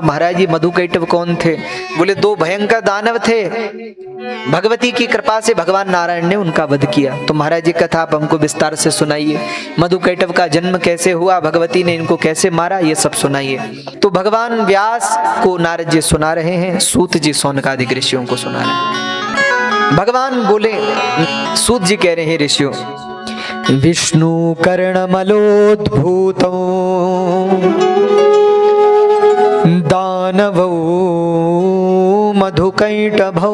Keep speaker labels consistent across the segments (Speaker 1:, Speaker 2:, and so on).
Speaker 1: महाराज जी मधुकैटभ कौन थे? बोले दो भयंकर दानव थे, भगवती की कृपा से भगवान नारायण ने उनका वध किया। तो महाराज जी कथा आप हमको विस्तार से सुनाइए, मधुकैटभ का जन्म कैसे हुआ, भगवती ने इनको कैसे मारा, ये सब सुनाइए। तो भगवान व्यास को नारद जी सुना रहे हैं, सूत जी शौनकादिक ऋषियों को सुना रहे हैं। भगवान बोले, सूत जी कह रहे हैं ऋषियों, विष्णु कर्णमलोद्भूतो दानवो मधुकैटभौ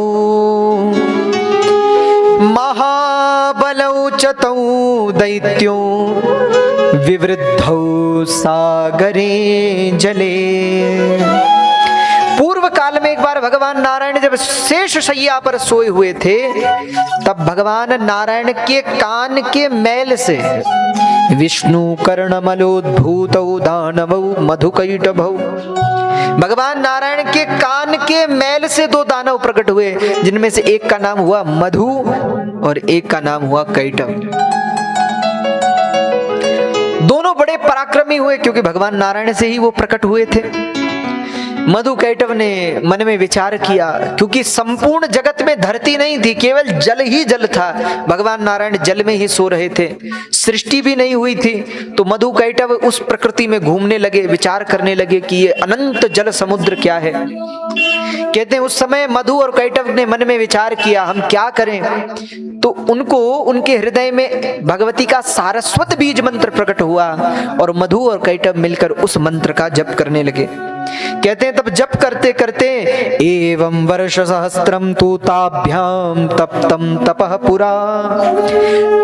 Speaker 1: महाबलौ च तौ दैत्यो विवृद्धौ सागरे जले। पूर्व काल में एक बार भगवान नारायण जब शेष शैया पर सोए हुए थे, तब भगवान नारायण के कान के मैल से विष्णु कर्णमलोद्भूतौ दानवौ मधुकैटभौ, भगवान नारायण के कान के मैल से दो दानव प्रकट हुए, जिनमें से एक का नाम हुआ मधु और एक का नाम हुआ कैटभ। दोनों बड़े पराक्रमी हुए क्योंकि भगवान नारायण से ही वो प्रकट हुए थे। मधु कैटभ ने मन में विचार किया, क्योंकि संपूर्ण जगत में धरती नहीं थी, केवल जल ही जल था, भगवान नारायण जल में ही सो रहे थे, सृष्टि भी नहीं हुई थी। तो मधु कैटभ उस प्रकृति में घूमने लगे, विचार करने लगे कि ये अनंत जल समुद्र क्या है। कहते हैं उस समय मधु और कैटभ ने मन में विचार किया, हम क्या करें। तो उनको उनके हृदय में भगवती का सारस्वत बीज मंत्र प्रकट हुआ और मधु और कैटभ मिलकर उस मंत्र का जप करने लगे। कहते हैं तब जप करते करते एवं वर्ष सहस्त्रम तु ताभ्याम तप्तम तपः पुरा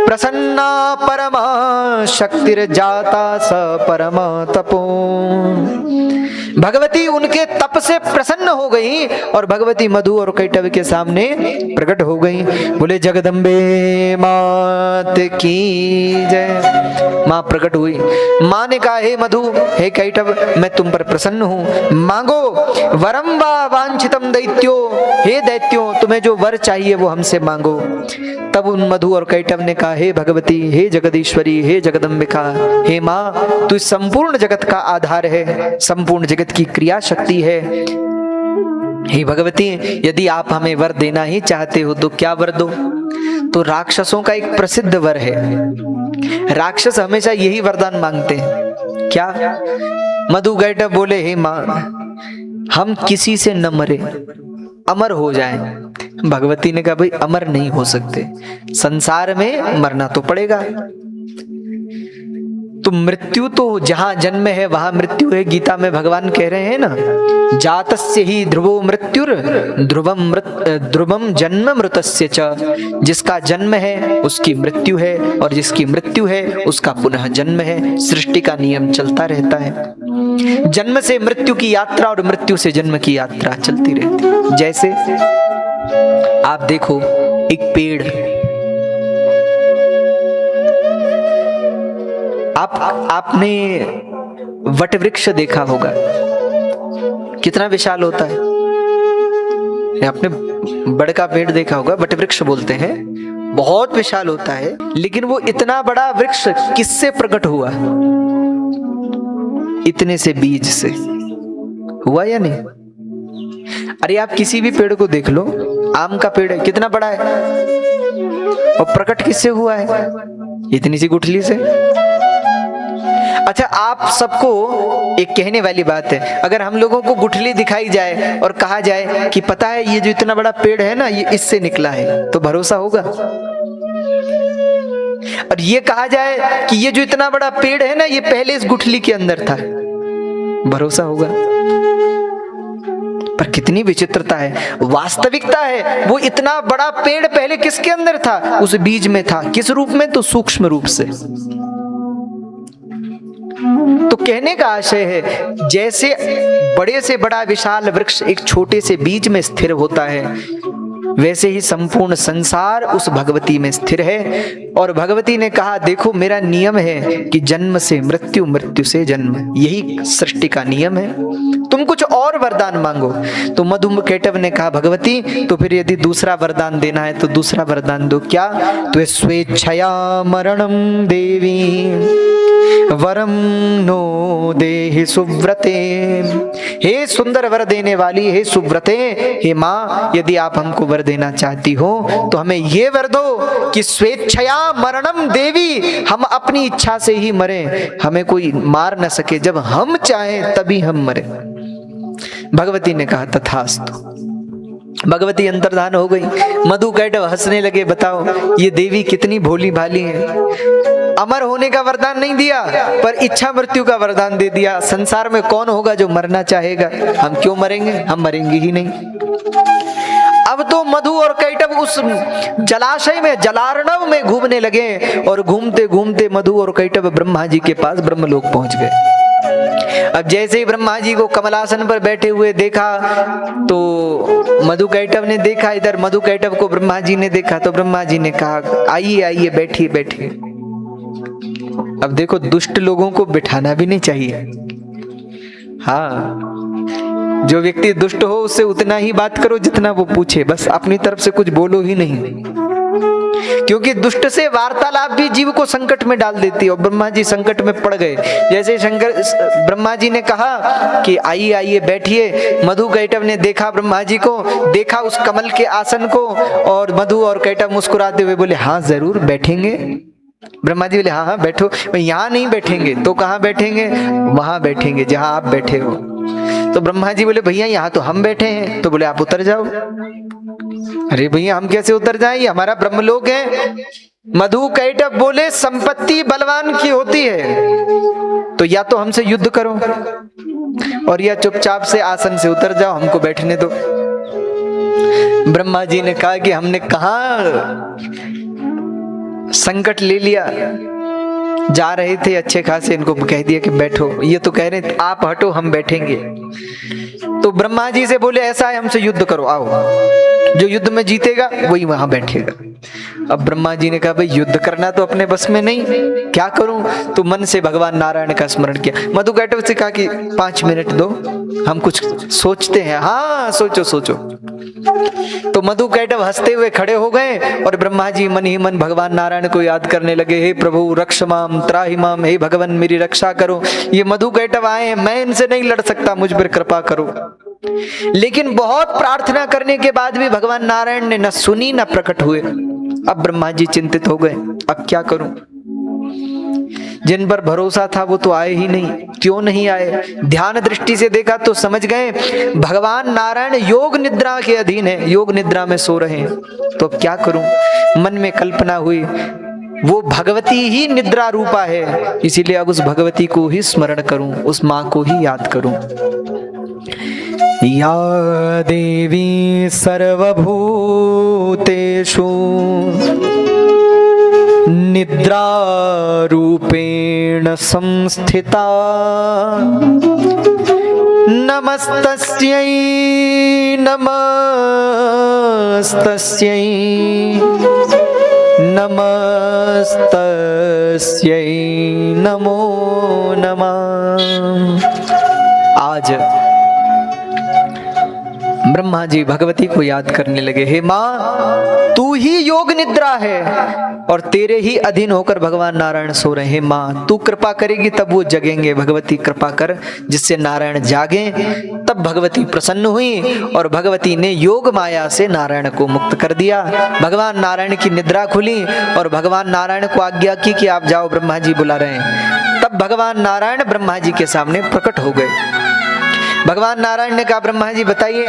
Speaker 1: प्रसन्ना परमा शक्तिर्जाता स परमा तपो। भगवती उनके तप से प्रसन्न हो गई और भगवती मधु और कैटभ के सामने प्रकट हो गई। बोले जगदम्बे मात की जय। मां प्रकट हुई। मां ने कहा, हे मधु हे कैटभ, मैं तुम पर प्रसन्न हूं, मांगो वरम वा वांछितम दैत्यो, हे दैत्यों तुम्हें जो वर चाहिए वो हमसे मांगो। तब उन मधु और कैटभ ने कहा, हे भगवती, हे जगदीश्वरी, हे जगदम्बिका, हे मां, तू संपूर्ण जगत का आधार है, संपूर्ण जगत की क्रिया शक्ति है। हे भगवती, यदि आप हमें वर देना ही चाहते हो तो क्या वर दो। तो राक्षसों का एक प्रसिद्ध वर है, राक्षस हमेशा यही वरदान मांगते हैं। क्या? मधु कैटभ बोले, हे मां, हम किसी से न मरे, अमर हो जाएं। भगवती ने कहा, भाई अमर नहीं हो सकते, संसार में मरना तो पड़ेगा। तो मृत्यु तो जहां जन्म है वहां मृत्यु है। गीता में भगवान कह रहे हैं ना, जातस्य ही ध्रुवो मृत्युर ध्रुवम जन्म मृतस्य च। जिसका जन्म है उसकी मृत्यु है और जिसकी मृत्यु है उसका पुनः जन्म है। सृष्टि का नियम चलता रहता है, जन्म से मृत्यु की यात्रा और मृत्यु से जन्म की यात्रा चलती रहती है। जैसे आप देखो एक पेड़, आपने वट वृक्ष देखा होगा, कितना विशाल होता है। आपने बड़ का पेड़ देखा होगा, वट वृक्ष बोलते हैं, बहुत विशाल होता है। लेकिन वो इतना बड़ा वृक्ष किससे प्रकट हुआ? इतने से बीज से हुआ या नहीं? अरे आप किसी भी पेड़ को देख लो, आम का पेड़ है, कितना बड़ा है और प्रकट किससे हुआ है? इतनी सी गुठली से। अच्छा, आप सबको एक कहने वाली बात है, अगर हम लोगों को गुठली दिखाई जाए और कहा जाए कि पता है ये जो इतना बड़ा पेड़ है ना, ये इससे निकला है, तो भरोसा होगा? और ये कहा जाए कि ये जो इतना बड़ा पेड़ है ना, ये पहले इस गुठली के अंदर था, भरोसा होगा? पर कितनी विचित्रता है, वास्तविकता है। वो इतना बड़ा पेड़ पहले किसके अंदर था? उस बीज में था। किस रूप में? तो सूक्ष्म रूप से। तो कहने का आशय है, जैसे बड़े से बड़ा विशाल वृक्ष एक छोटे से बीज में स्थिर होता है, वैसे ही संपूर्ण संसार उस भगवती में स्थिर है। और भगवती ने कहा, देखो मेरा नियम है कि जन्म से मृत्यु, मृत्यु से जन्म, यही सृष्टि का नियम है। तुम कुछ और वरदान मांगो। तो मधु कैटव ने कहा भगवती तो फिर यदि दूसरा वरदान देना है तो दूसरा वरदान दो। क्या? तो स्वेच्छया मरणम देवी वरम नो देहि सुव्रते। हे सुंदर वर देने वाली, हे सुव्रते, हे माँ, यदि आप हमको वर देना चाहती हो तो हमें ये वर दो कि स्वेच्छया मरणम देवी, हम अपनी इच्छा से ही मरे, हमें कोई मार न सके, जब हम चाहें तभी हम मरे। भगवती ने कहा तथास्तु। भगवती अंतर्धान हो गई। मधु कैटव हंसने लगे। बताओ ये देवी कितनी भोली भाली है। अमर होने का वरदान नहीं दिया पर इच्छा मृत्यु का वरदान दे दिया। संसार में कौन होगा जो मरना चाहेगा? हम क्यों मरेंगे? हम मरेंगे ही नहीं। अब तो मधु और कैटव उस जलाशय में, जलार्णव में घूमने लगे और घूमते घूमते मधु और कैटव ब्रह्मा जी के पास ब्रह्मलोक पहुंच गए। अब जैसे ही ब्रह्मा जी को कमलासन पर बैठे हुए देखा तो मधु कैटव ने देखा इधर, मधु कैटव को ब्रह्मा जी ने देखा तो ब्रह्मा जी ने कहा आइए आइए बैठिए बैठिए। अब देखो दुष्ट लोगों को बिठाना भी नहीं चाहिए। हाँ, जो व्यक्ति दुष्ट हो उससे उतना ही बात करो जितना वो पूछे, बस अपनी तरफ से कुछ बोलो ही नहीं, क्योंकि दुष्ट से वार्तालाप भी जीव को संकट में डाल देती है। और ब्रह्मा जी संकट में पड़ गए। जैसे ब्रह्मा जी ने कहा कि आइए आइए बैठिए, मधु कैटव ने देखा ब्रह्मा जी को, देखा उस कमल के आसन को, और मधु और कैटव मुस्कुराते हुए बोले हाँ जरूर बैठेंगे। ब्रह्मा जी बोले हाँ हाँ बैठो। यहाँ नहीं बैठेंगे तो कहाँ बैठेंगे? वहां बैठेंगे जहां आप बैठे हो। तो ब्रह्मा जी बोले भैया यहाँ तो हम बैठे हैं। तो बोले आप उतर जाओ। अरे भैया हम कैसे उतर जाएं? ये हमारा ब्रह्मलोक है। मधु कैटव बोले संपत्ति बलवान की होती है, तो या तो हमसे युद्ध करो और या चुपचाप से आसन से उतर जाओ, हमको बैठने दो। ब्रह्मा जी ने कहा कि हमने कहाँ संकट ले लिया, जा रहे थे अच्छे खासे, इनको कह दिया कि बैठो। ये तो कह रहे थे आप हटो हम बैठेंगे। तो ब्रह्मा जी से बोले ऐसा है हमसे युद्ध करो, आओ, जो युद्ध में जीतेगा वही वहां बैठेगा। अब ब्रह्मा जी ने कहा भाई युद्ध करना तो अपने बस में नहीं, क्या करूं? तो मन से भगवान नारायण का स्मरण किया। मधु कैटव से कहा कि 5 मिनट दो, हम कुछ सोचते हैं। हाँ सोचो सोचो। तो मधु कैटव हंसते हुए खड़े हो गए और ब्रह्मा जी मन ही मन भगवान नारायण को याद करने लगे। हे प्रभु रक्ष माम त्राहि माम, हे भगवान मेरी रक्षा करो। ये मधु कैटव आए हैं, मैं इनसे नहीं लड़ सकता, मुझ पर कृपा करो। लेकिन बहुत प्रार्थना करने के बाद भी भगवान नारायण ने न सुनी न प्रकट हुए। अब ब्रह्मा जी चिंतित हो गए, अब क्या करूं? जिन पर भरोसा था वो तो आए ही नहीं। क्यों नहीं आए? ध्यान दृष्टि से देखा तो समझ गए भगवान नारायण योग निद्रा के अधीन है, योग निद्रा में सो रहे हैं। तो अब क्या करूं? मन में कल्पना हुई वो भगवती ही निद्रा रूपा है, इसीलिए अब उस भगवती को ही स्मरण करूं, उस माँ को ही याद करूं। या देवी सर्वभूतेषु निद्रा रूपेण संस्थिता, नमस्तस्यै नमस्तस्यै नमस्तस्यै नमो नमः। आज ब्रह्मा जी भगवती को याद करने लगे। हे माँ तू ही योग निद्रा है और तेरे ही अधीन होकर भगवान नारायण सो रहे हैं। माँ तू कृपा करेगी तब वो जगेंगे। भगवती कृपा कर जिससे नारायण जागे। तब भगवती प्रसन्न हुई और भगवती ने योग माया से नारायण को मुक्त कर दिया। भगवान नारायण की निद्रा खुली और भगवान नारायण को आज्ञा की कि आप जाओ, ब्रह्मा जी बुला रहे हैं। तब भगवान नारायण ब्रह्मा जी के सामने प्रकट हो गए। भगवान नारायण ने कहा ब्रह्मा जी बताइए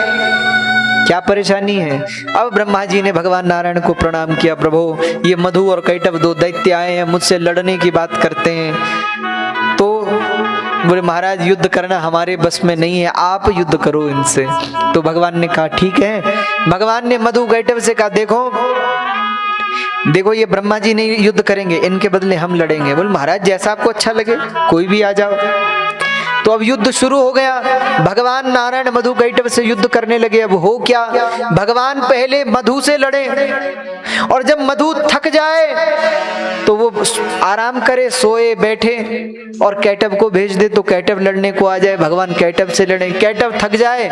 Speaker 1: क्या परेशानी है? अब ब्रह्मा जी ने भगवान नारायण को प्रणाम किया। प्रभु ये मधु और कैटव 2 दैत्य आए हैं, मुझसे लड़ने की बात करते हैं। तो बोले महाराज युद्ध करना हमारे बस में नहीं है, आप युद्ध करो इनसे। तो भगवान ने कहा ठीक है। भगवान ने मधु कैटव से कहा देखो ये ब्रह्मा जी नहीं युद्ध करेंगे, इनके बदले हम लड़ेंगे। बोले महाराज जैसा आपको अच्छा लगे, कोई भी आ जाओ। तो अब युद्ध शुरू हो गया। भगवान नारायण मधु कैटभ से युद्ध करने लगे। अब हो क्या, भगवान पहले मधु से लड़े, और जब मधु थक जाए तो वो आराम करे, सोए बैठे, और कैटभ को भेज दे तो कैटभ लड़ने को आ जाए। भगवान कैटभ से लड़े, कैटभ थक जाए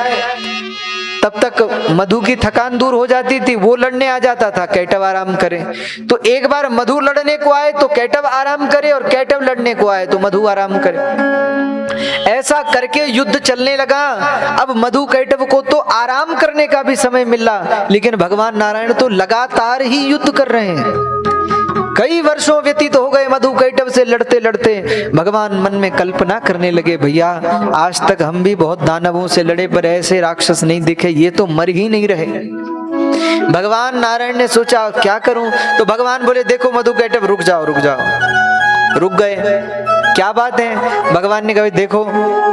Speaker 1: तब तक मधु की थकान दूर हो जाती थी, वो लड़ने आ जाता था, कैटभ आराम करे। तो एक बार मधु लड़ने को आए तो कैटभ आराम करे, और कैटभ लड़ने को आए तो मधु आराम करे। ऐसा करके युद्ध चलने लगा। अब मधु कैटभ को तो आराम करने का भी समय मिला, लेकिन भगवान नारायण तो लगातार ही युद्ध कर रहे हैं। कई वर्षों व्यतीत हो गए मधु कैटभ से लड़ते लड़ते। भगवान मन में कल्पना करने लगे, भैया आज तक हम भी बहुत दानवों से लड़े पर ऐसे राक्षस नहीं दिखे, ये तो मर ही नहीं रहे। भगवान नारायण ने सोचा क्या करूं, तो भगवान बोले देखो मधु कैटभ रुक जाओ रुक जाओ। रुक गए, क्या बात है? भगवान ने कहा देखो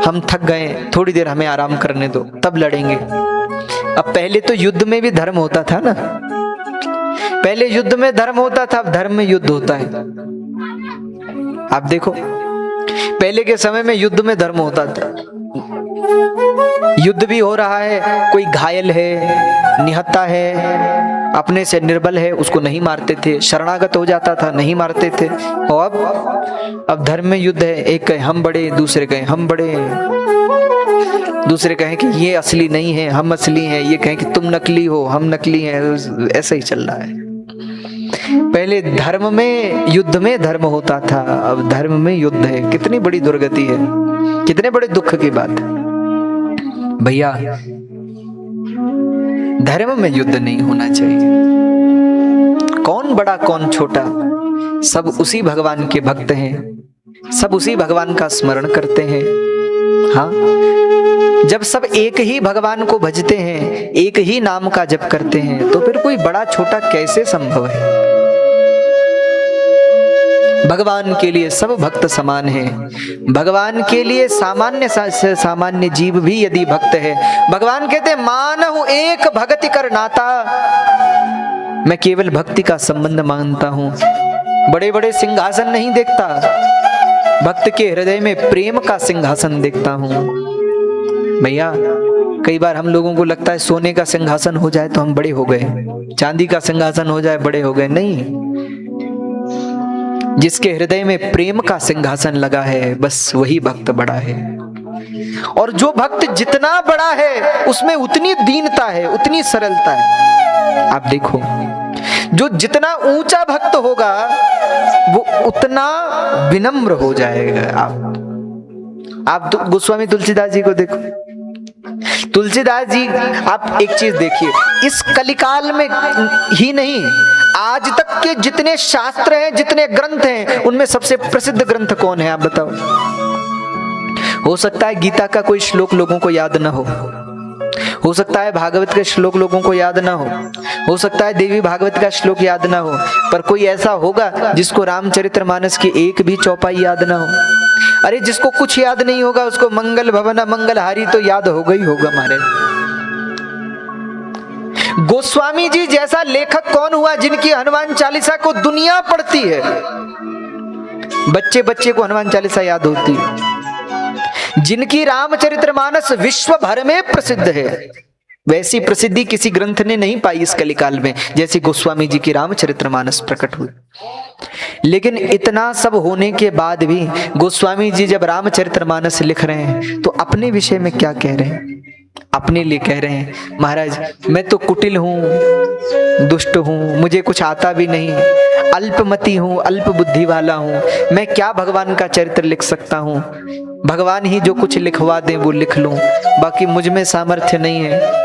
Speaker 1: हम थक गए, थोड़ी देर हमें आराम करने दो, तब लड़ेंगे। अब पहले तो युद्ध में भी धर्म होता था ना, पहले युद्ध में धर्म होता था, अब धर्म में युद्ध होता है। आप देखो पहले के समय में युद्ध में धर्म होता था। युद्ध भी हो रहा है, कोई घायल है, निहत्था है, अपने से निर्बल है, उसको नहीं मारते थे, शरणागत हो जाता था, नहीं मारते थे। और अब धर्म में युद्ध है, एक कहे हम बड़े, दूसरे कहे हम बड़े, दूसरे कहें कि ये असली नहीं है हम असली हैं, ये कहें कि तुम नकली हो हम नकली हैं। ऐसा ही चल रहा है। पहले धर्म में युद्ध में धर्म होता था, अब धर्म में युद्ध है। कितनी बड़ी दुर्गति है, कितने बड़े दुख की बात है भैया। धर्म में युद्ध नहीं होना चाहिए। कौन बड़ा कौन छोटा, सब उसी भगवान के भक्त हैं, सब उसी भगवान का स्मरण करते हैं। हाँ, जब सब एक ही भगवान को भजते हैं, एक ही नाम का जप करते हैं, तो फिर कोई बड़ा छोटा कैसे संभव है। भगवान के लिए सब भक्त समान है। भगवान के लिए सामान्य से सामान्य जीव भी यदि भक्त है, भगवान कहते मानहु एक भक्ति कर नाता, मैं केवल भक्ति का संबंध मानता हूं, बड़े बड़े सिंहासन नहीं देखता, भक्त के हृदय में प्रेम का सिंहासन देखता हूं। भैया कई बार हम लोगों को लगता है सोने का सिंहासन हो जाए तो हम बड़े हो गए, चांदी का सिंहासन हो जाए बड़े हो गए। नहीं, जिसके हृदय में प्रेम का सिंहासन लगा है बस वही भक्त बड़ा है। और जो भक्त जितना बड़ा है उसमें उतनी दीनता है, उतनी सरलता है। आप देखो जो जितना ऊंचा भक्त होगा वो उतना विनम्र हो जाएगा। आप तो गोस्वामी तुलसीदास जी को देखो, तुलसीदास जी, आप एक चीज देखिए, इस कलिकाल में ही नहीं, आज तक के जितने शास्त्र हैं, जितने ग्रंथ हैं, उनमें सबसे प्रसिद्ध ग्रंथ कौन है आप बताओ? हो सकता है गीता का कोई श्लोक लोगों को याद ना हो सकता है भागवत के श्लोक लोगों को याद ना हो सकता है देवी भागवत का श्लोक याद ना हो, पर कोई ऐसा होगा जिसको रामचरितमानस की एक भी चौपाई याद ना हो। अरे जिसको कुछ याद नहीं होगा उसको मंगल भवन मंगलहारी तो याद होगा ही होगा। हमारे गोस्वामी जी जैसा लेखक कौन हुआ जिनकी हनुमान चालीसा को दुनिया पढ़ती है, बच्चे बच्चे को हनुमान चालीसा याद होती है, जिनकी रामचरितमानस विश्व भर में प्रसिद्ध है, वैसी प्रसिद्धि किसी ग्रंथ ने नहीं पाई इस कलिकाल में जैसे गोस्वामी जी की रामचरितमानस प्रकट हुई। लेकिन इतना सब होने के बाद भी गोस्वामी जी जब रामचरितमानस लिख रहे हैं तो अपने विषय में क्या कह रहे हैं? अपने लिए कह रहे हैं, महाराज मैं तो कुटिल हूं, दुष्ट हूं, मुझे कुछ आता भी नहीं, अल्पमति हूं, अल्प बुद्धि वाला हूं, मैं क्या भगवान का चरित्र लिख सकता हूं? भगवान ही जो कुछ लिखवा दें वो लिख लूं, बाकी मुझ में सामर्थ्य नहीं है।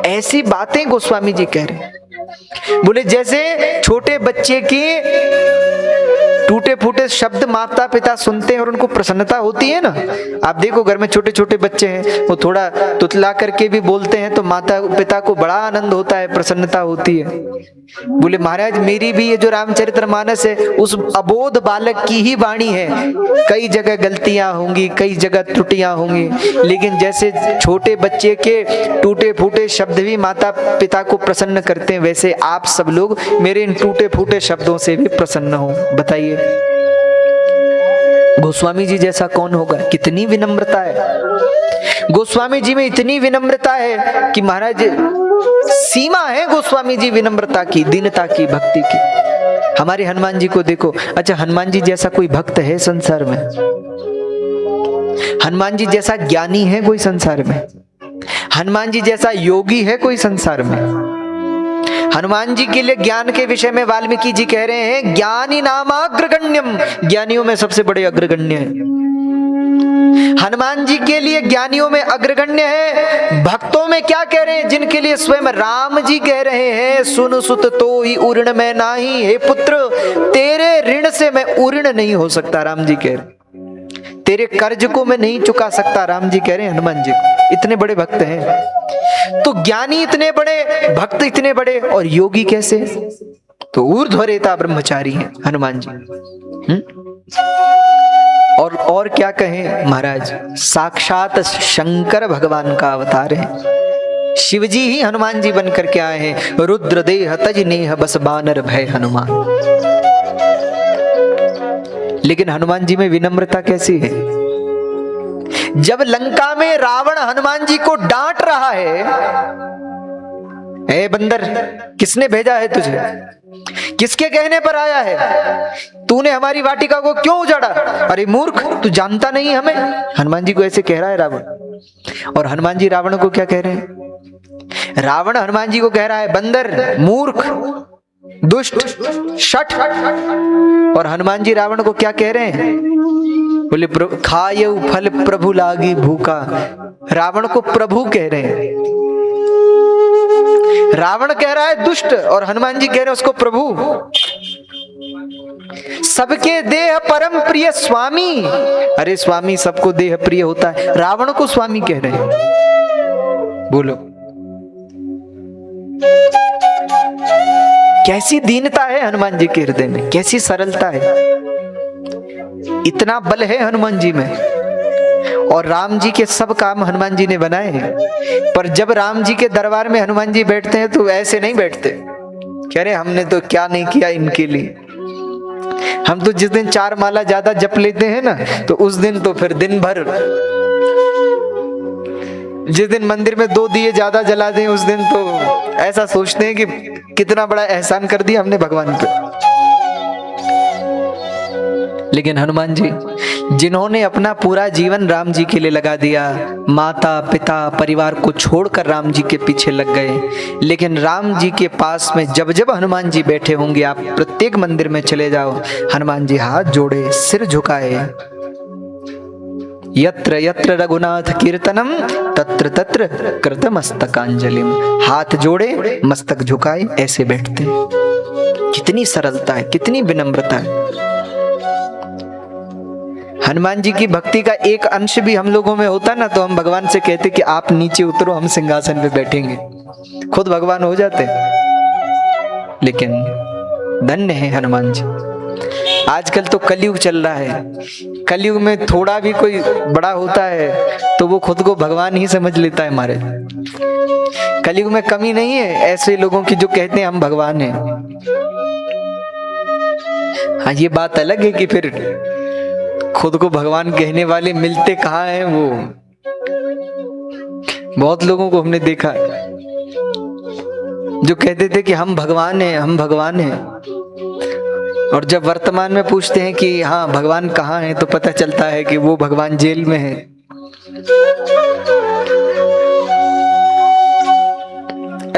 Speaker 1: ऐसी बातें गोस्वामी जी कह रहे हैं। बोले जैसे छोटे बच्चे के टूटे फूटे शब्द माता पिता सुनते हैं और उनको प्रसन्नता होती है ना। आप देखो घर में छोटे छोटे बच्चे हैं, वो थोड़ा तुतला करके भी बोलते हैं तो माता पिता को बड़ा आनंद होता है, प्रसन्नता होती है। बोले महाराज मेरी भी ये जो रामचरितमानस है उस अबोध बालक की ही वाणी है, कई जगह गलतियां होंगी, कई जगह त्रुटियां होंगी, लेकिन जैसे छोटे बच्चे के टूटे फूटे शब्द भी माता पिता को प्रसन्न करते हैं, वैसे आप सब लोग मेरे इन टूटे फूटे शब्दों से भी प्रसन्न हो। बताइए गोस्वामी जी जैसा कौन होगा? कितनी विनम्रता है गोस्वामी जी में, इतनी विनम्रता है कि महाराज सीमा है गोस्वामी जी विनम्रता की, दीनता की, भक्ति की। हमारे हनुमान जी को देखो। अच्छा, हनुमान जी जैसा कोई भक्त है संसार में? हनुमान जी जैसा ज्ञानी है कोई संसार में? हनुमान जी जैसा योगी है कोई संसार में? हनुमान जी के लिए ज्ञान के विषय में वाल्मीकि जी कह रहे हैं, ज्ञानी नामाग्रगण्यम, ज्ञानियों में सबसे बड़े अग्रगण्य है। हनुमान जी के लिए ज्ञानियों में अग्रगण्य है। भक्तों में क्या कह रहे हैं? जिनके लिए स्वयं राम जी कह रहे हैं, सुन सुत तो ही उऋण में नाही, हे पुत्र तेरे ऋण से मैं उऋण नहीं हो सकता। राम जी कह रहे, तेरे कर्ज को मैं नहीं चुका सकता। राम जी कह रहे हैं हनुमान जी को। इतने बड़े भक्त हैं। तो ज्ञानी इतने बड़े, भक्त इतने बड़े, और योगी कैसे? तो ऊर्ध्वरेता ब्रह्मचारी है हनुमान जी। और क्या कहें महाराज, साक्षात शंकर भगवान का अवतार है। शिव जी ही हनुमान जी बन करके आए हैं। रुद्र देह तज नेह बस बानर भय हनुमान। लेकिन हनुमान जी में विनम्रता कैसी है? जब लंका में रावण हनुमान जी को डांट रहा है, ए बंदर किसने भेजा है तुझे? किसके कहने पर आया है? तूने हमारी वाटिका को क्यों उजाड़ा? अरे मूर्ख, तू जानता नहीं हमें? हनुमान जी को ऐसे कह रहा है रावण। और हनुमान जी रावण को क्या कह रहे हैं? रावण हनुमान जी को कह रहा है बंदर, मूर्ख, दुष्ट, शठ। और हनुमान जी रावण को क्या कह रहे हैं? बोले खायऊ फल प्रभु लागी भूखा। रावण को प्रभु कह रहे हैं। रावण कह रहा है दुष्ट, और हनुमान जी कह रहे हैं उसको प्रभु। सबके देह परम प्रिय स्वामी। अरे स्वामी सबको देह प्रिय होता है, रावण को स्वामी कह रहे हैं। बोलो कैसी दीनता है हनुमान जी के हृदय में, कैसी सरलता है। इतना बल है हनुमान जी में। और राम जी के सब काम हनुमान जी ने बनाए हैं। पर जब राम जी के दरबार में हनुमान जी बैठते हैं तो ऐसे नहीं बैठते। कह रहे हमने तो क्या नहीं किया इनके लिए। हम तो जिस दिन 4 माला ज्यादा जप लेते हैं ना, तो उस दिन तो फिर दिन भर, जिस दिन मंदिर में 2 दिए ज्यादा जला दें उस दिन तो ऐसा सोचते हैं कि कितना बड़ा एहसान कर दिया हमने भगवान पे। लेकिन हनुमान जी जिन्होंने अपना पूरा जीवन राम जी के लिए लगा दिया, माता पिता परिवार को छोड़कर राम जी के पीछे लग गए। लेकिन राम जी के पास में जब जब हनुमान जी बैठे होंगे, आप प्रत्येक मंदिर में चले जाओ, हनुमान जी हाथ जोड़े, सिर झुकाए। यत्र यत्र रघुनाथ कीर्तनम तत्र तत्र कृतमस्तकांजलिम। हाथ जोड़े, मस्तक झुकाए, ऐसे बैठते। कितनी सरलता है, कितनी विनम्रता है। हनुमान जी की भक्ति का एक अंश भी हम लोगों में होता ना, तो हम भगवान से कहते कि आप नीचे उतरो, हम सिंहासन पे बैठेंगे। खुद भगवान हो जाते। लेकिन धन्य है हनुमान जी। आजकल तो कलयुग चल रहा है। कलयुग में थोड़ा भी कोई बड़ा होता है तो वो खुद को भगवान ही समझ लेता है। हमारे कलयुग में कमी नहीं है ऐसे लोगों की जो कहते हैं हम भगवान हैं। हाँ, ये बात अलग है कि फिर खुद को भगवान कहने वाले मिलते कहाँ हैं। वो बहुत लोगों को हमने देखा जो कहते थे कि हम भगवान हैं, हम भगवान हैं, और जब वर्तमान में पूछते हैं कि हाँ भगवान कहाँ है, तो पता चलता है कि वो भगवान जेल में है।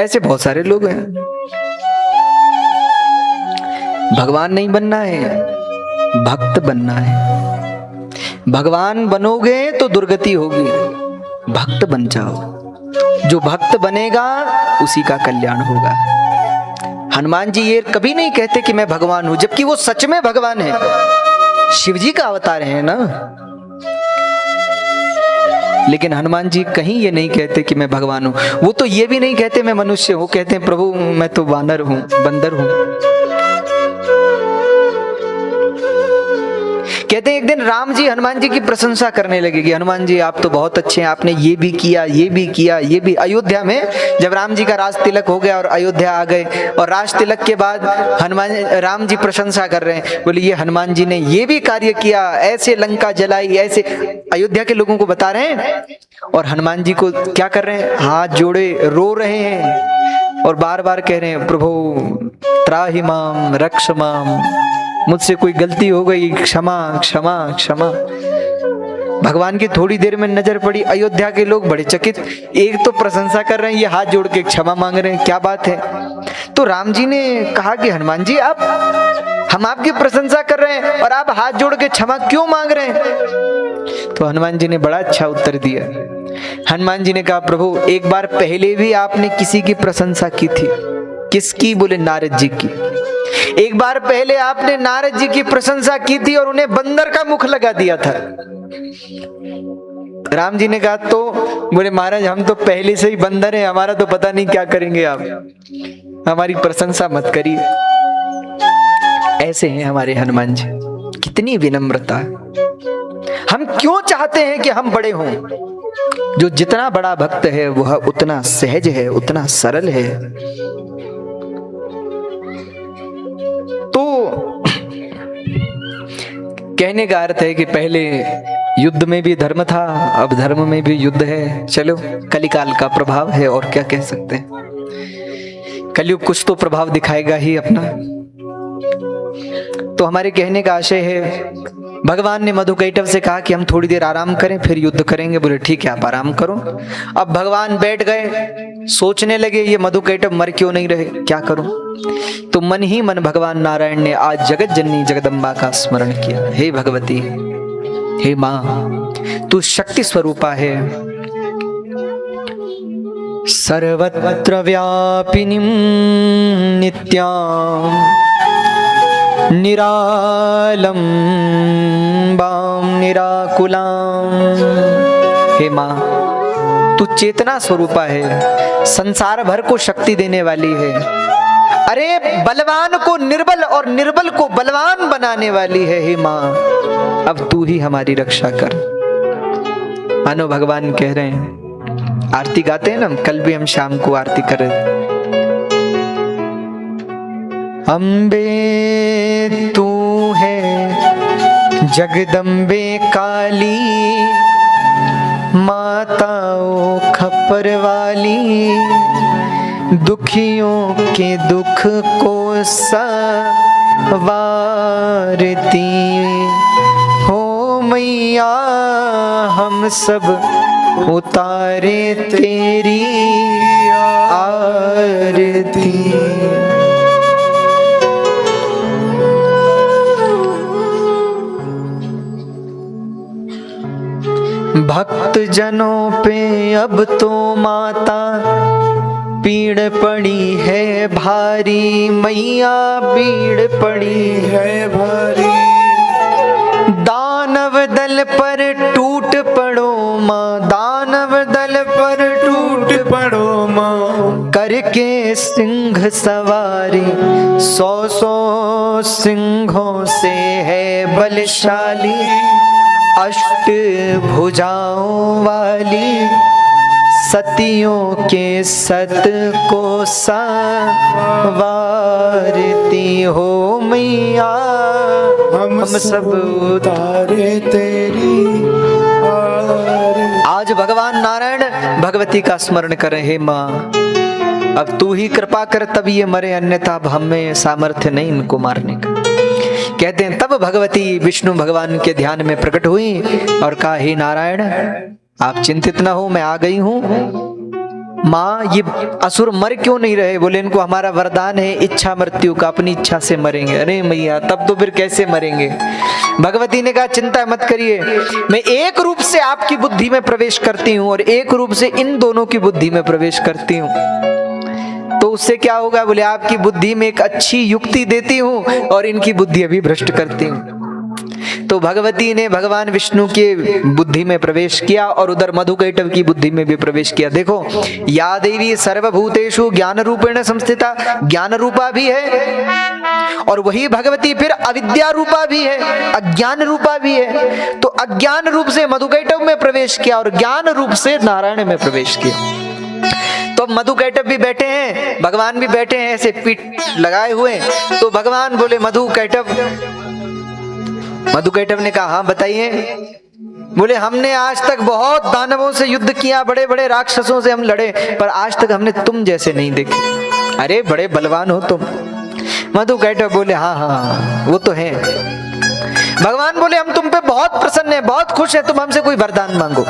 Speaker 1: ऐसे बहुत सारे लोग हैं। भगवान नहीं बनना है, भक्त बनना है। भगवान बनोगे तो दुर्गति होगी, भक्त बन जाओ। जो भक्त बनेगा उसी का कल्याण होगा। हनुमान जी ये कभी नहीं कहते कि मैं भगवान हूं, जबकि वो सच में भगवान है, शिव जी का अवतार है ना। लेकिन हनुमान जी कहीं ये नहीं कहते कि मैं भगवान हूं। वो तो ये भी नहीं कहते मैं मनुष्य हूं, कहते हैं प्रभु मैं तो वानर हूं, बंदर हूं। कहते हैं एक दिन राम जी हनुमान जी की प्रशंसा करने लगे कि हनुमान जी आप तो बहुत अच्छे हैं, आपने ये भी किया, ये भी किया, ये भी। अयोध्या में जब राम जी का राज तिलक हो गया और अयोध्या आ गए, और राज तिलक के बाद राम जी प्रशंसा कर रहे हैं, बोले ये हनुमान जी ने ये भी कार्य किया, ऐसे लंका जलाई, ऐसे अयोध्या के लोगों को बता रहे हैं। और हनुमान जी को क्या कर रहे हैं, हाथ जोड़े रो रहे हैं और बार बार कह रहे हैं प्रभु त्राहि माम रक्ष माम, मुझसे कोई गलती हो गई, क्षमा क्षमा क्षमा। भगवान की थोड़ी देर में नजर पड़ी, अयोध्या के लोग बड़े चकित, एक तो प्रशंसा कर रहे हैं, ये हाथ जोड़ के क्षमा मांग रहे हैं, क्या बात है। तो राम जी ने कहा कि हनुमान जी हम आपकी प्रशंसा कर रहे हैं और आप हाथ जोड़ के क्षमा क्यों मांग रहे हैं। तो हनुमान जी ने बड़ा अच्छा उत्तर दिया। हनुमान जी ने कहा प्रभु एक बार पहले भी आपने किसी की प्रशंसा की थी। किसकी? बोले नारद जी की। एक बार पहले आपने नारद जी की प्रशंसा की थी और उन्हें बंदर का मुख लगा दिया था। राम जी ने कहा तो? बोले महाराज हम तो पहले से ही बंदर हैं, हमारा तो पता नहीं क्या करेंगे आप, हमारी प्रशंसा मत करिए। ऐसे हैं हमारे हनुमान जी, कितनी विनम्रता। हम क्यों चाहते हैं कि हम बड़े हों? जो जितना बड़ा भक्त है वह उतना सहज है, उतना सरल है। तो कहने का अर्थ है कि पहले युद्ध में भी धर्म था, अब धर्म में भी युद्ध है। चलो कलिकाल का प्रभाव है, और क्या कह सकते हैं। कलयुग कुछ तो प्रभाव दिखाएगा ही अपना। तो हमारे कहने का आशय है, भगवान ने मधुकैटभ से कहा कि हम थोड़ी देर आराम करें फिर युद्ध करेंगे। बोले ठीक है आप आराम करो। अब भगवान बैठ गए, सोचने लगे ये मधुकैटभ मर क्यों नहीं रहे, क्या करूं। तो मन ही मन भगवान नारायण ने आज जगत जननी जगदम्बा का स्मरण किया। हे भगवती, हे माँ, तू शक्ति स्वरूपा है। सर्वत्र व्यापिनीं नित्यां निरालंबां निराकुलां। हे माँ, तू चेतना स्वरूपा है, संसार भर को शक्ति देने वाली है। अरे बलवान को निर्बल और निर्बल को बलवान बनाने वाली है। हे माँ, अब तू ही हमारी रक्षा कर। मानो भगवान कह रहे हैं, आरती गाते हैं ना, कल भी हम शाम को आरती कर रहे थे। अम्बे तू है जगदम्बे काली, माताओं खप्पर वाली, दुखियों के दुख को सवारती हो मैया। हम सब उतारे तेरी आरती। भक्त जनों पे अब तो माता पीड़ पड़ी है भारी, मैया पीड़ पड़ी है भारी। दानव दल पर टूट पड़ो माँ, दानव दल पर टूट पड़ो माँ। करके सिंह सवारी 100 सिंहों से है बलशाली, अष्ट भुजाओं वाली, सतियों के सत को संवारती हो मैया। हम सब उतारे तेरी आरती। आज भगवान नारायण भगवती का स्मरण कर रहे। माँ अब तू ही कृपा कर तब ये मरे, अन्यथा अब हमें सामर्थ्य नहीं इनको मारने का। कहते हैं तब भगवती विष्णु भगवान के ध्यान में प्रकट हुई और कहा, हे नारायण आप चिंतित ना हो, मैं आ गई हूँ। माँ ये असुर मर क्यों नहीं रहे? बोले इनको हमारा वरदान है इच्छा मृत्यु का, अपनी इच्छा से मरेंगे। अरे मैया तब तो फिर कैसे मरेंगे? भगवती ने कहा चिंता मत करिए, मैं एक रूप से आपकी बुद्धि में प्रवेश करती हूँ और एक रूप से इन दोनों की बुद्धि में प्रवेश करती हूँ। तो उससे क्या होगा? बोले आपकी बुद्धि में एक अच्छी युक्ति देती हूँ और इनकी बुद्धि अभी भ्रष्ट करती हूँ। तो भगवती ने भगवान विष्णु के बुद्धि में प्रवेश किया और उधर मधुकैटभ की बुद्धि में भी प्रवेश किया। देखो, या देवी सर्वभूतेषु ज्ञान रूपेण संस्थिता, ज्ञान रूपा भी है और वही भगवती फिर अविद्या रूपा भी है, अज्ञान रूपा भी है। तो अज्ञान रूप से मधुकैटभ में प्रवेश किया और ज्ञान रूप से नारायण में प्रवेश किया। तो मधुकैटभ भी बैठे हैं, भगवान भी बैठे हैं ऐसे पीठ लगाए हुए। तो भगवान बोले मधुकैटभ ने कहा, हाँ बताइए। बोले, हमने आज तक बहुत दानवों से युद्ध किया, बड़े बड़े राक्षसों से हम लड़े, पर आज तक हमने तुम जैसे नहीं देखे। अरे बड़े बलवान हो तुम। मधुकैटभ बोले, हाँ हाँ वो तो है। भगवान बोले, हम तुम पे बहुत प्रसन्न हैं, बहुत खुश हैं, तुम हमसे कोई वरदान मांगो,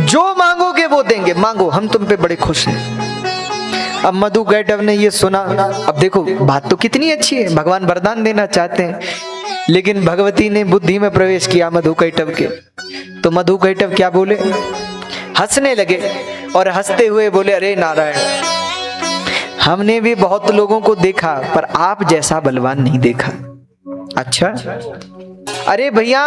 Speaker 1: जो मांगोगे वो देंगे, मांगो, हम तुम पे बड़े खुश हैं। अब मधुकैटभ ने ये सुना। अब देखो, बात तो कितनी अच्छी है, भगवान वरदान देना चाहते हैं, लेकिन भगवती ने बुद्धि में प्रवेश किया मधुकैटभ के। तो मधुकैटभ क्या बोले, हंसने लगे और हंसते हुए बोले, अरे नारायण, हमने भी बहुत लोगों को देखा पर आप जैसा बलवान नहीं देखा। अच्छा, अरे भैया,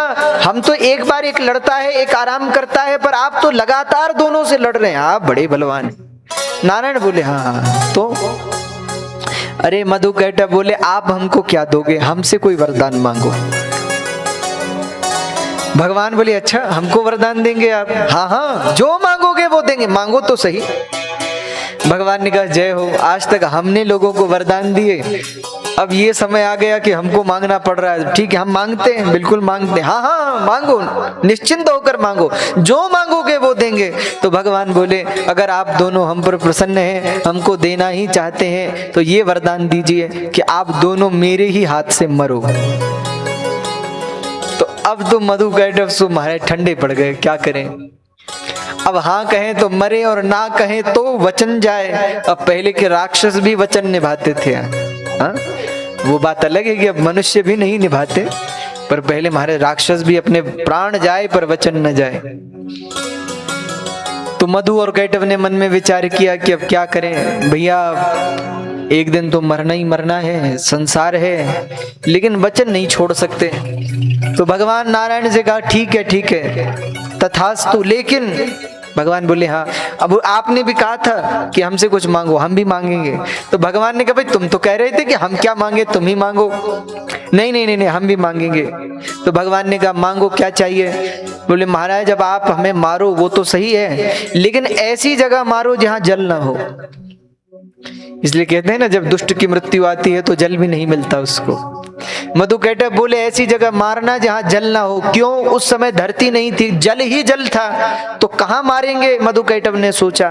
Speaker 1: हम तो एक बार एक लड़ता है, एक आराम करता है, पर आप तो लगातार दोनों से लड़ रहे हैं, आप बड़े बलवान हैं। नारायण बोले, हाँ तो। अरे मधुकैटभ बोले, आप हमको क्या दोगे, हमसे कोई वरदान मांगो। भगवान बोले, अच्छा हमको वरदान देंगे आप? हाँ हाँ, जो मांगोगे वो देंगे, मांगो तो सही। भगवान ने कहा, जय हो, आज तक हमने लोगों को वरदान दिए, अब ये समय आ गया कि हमको मांगना पड़ रहा है। ठीक है, हम मांगते हैं, बिल्कुल मांगते हैं। हाँ हाँ मांगो, निश्चिंत होकर मांगो, जो मांगोगे वो देंगे। तो भगवान बोले, अगर आप दोनों हम पर प्रसन्न हैं, हमको देना ही चाहते हैं, तो ये वरदान दीजिए कि आप दोनों मेरे ही हाथ से मरो। तो अब तो मधुकैटभ सो महाराज ठंडे पड़ गए, क्या करें। अब हाँ कहें तो मरे और ना कहें तो वचन जाए। अब पहले के राक्षस भी वचन निभाते थे, हाँ? वो बात अलग है कि अब मनुष्य भी नहीं निभाते, पर पहले हमारे राक्षस भी अपने प्राण जाए पर वचन न जाए। तो मधु और कैटभ ने मन में विचार किया कि अब क्या करें भैया, एक दिन तो मरना ही मरना है, संसार है, लेकिन वचन नहीं छोड़ सकते। तो भगवान नारायण से कहा, ठीक है तथास्तु। लेकिन भगवान बोले, हाँ अब आपने भी कहा था कि हमसे कुछ मांगो, हम भी मांगेंगे। तो भगवान ने कहा, भाई तुम तो कह रहे थे कि हम क्या मांगे, तुम ही मांगो। नहीं, हम भी मांगेंगे। तो भगवान ने कहा, मांगो, क्या चाहिए? बोले, महाराज अब आप हमें मारो वो तो सही है, लेकिन ऐसी जगह मारो जहां जल ना हो। इसलिए कहते हैं ना, जब दुष्ट की मृत्यु आती है तो जल भी नहीं मिलता उसको। मधुकैटभ बोले, ऐसी जगह मारना जहां जल ना हो। क्यों? उस समय धरती नहीं थी, जल ही जल था, तो कहां मारेंगे? मधुकैटभ ने सोचा।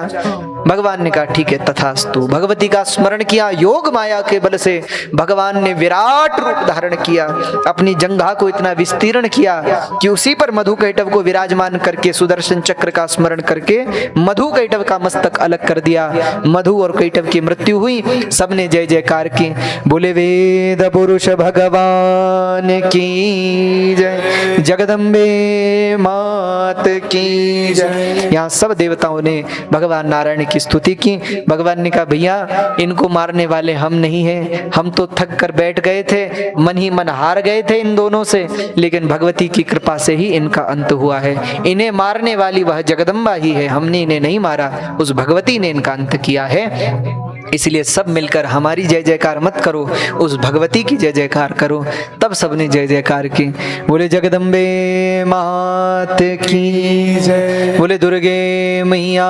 Speaker 1: भगवान ने कहा, ठीक है तथास्तु। भगवती का स्मरण किया, योग माया के बल से भगवान ने विराट रूप धारण किया, अपनी जंघा को इतना विस्तीर्ण किया कि उसी पर मधुकैटभ को विराजमान करके सुदर्शन चक्र का स्मरण करके मधुकैटभ का मस्तक अलग कर दिया। मधु और कैटभ की मृत्यु हुई, सबने जय जयकार की, बोले वेद पुरुष भगवान की जय, जगदम्बे मात की जय। यहाँ सब देवताओं ने भगवान नारायण की स्तुति की। भगवान ने कहा, भैया इनको मारने वाले हम नहीं हैं, हम तो थक कर बैठ गए थे, मन ही मन हार गए थे इन दोनों से, लेकिन भगवती की कृपा से ही इनका अंत हुआ है। इन्हें मारने वाली वह जगदम्बा ही है, हमने इन्हें नहीं मारा, उस भगवती ने इनका अंत किया है। इसलिए सब मिलकर हमारी जय जयकार मत करो, उस भगवती की जय जयकार करो। तब सबने जय जयकार की, बोले जगदम्बे मात की जय, बोले दुर्गे मैया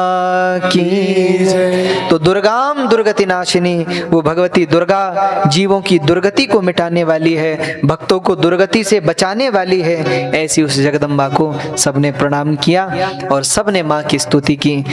Speaker 1: की जय। तो दुर्गाम दुर्गति नाशिनी, वो भगवती दुर्गा जीवों की दुर्गति को मिटाने वाली है, भक्तों को दुर्गति से बचाने वाली है। ऐसी उस जगदम्बा को सबने प्रणाम किया और सबने माँ की स्तुति की।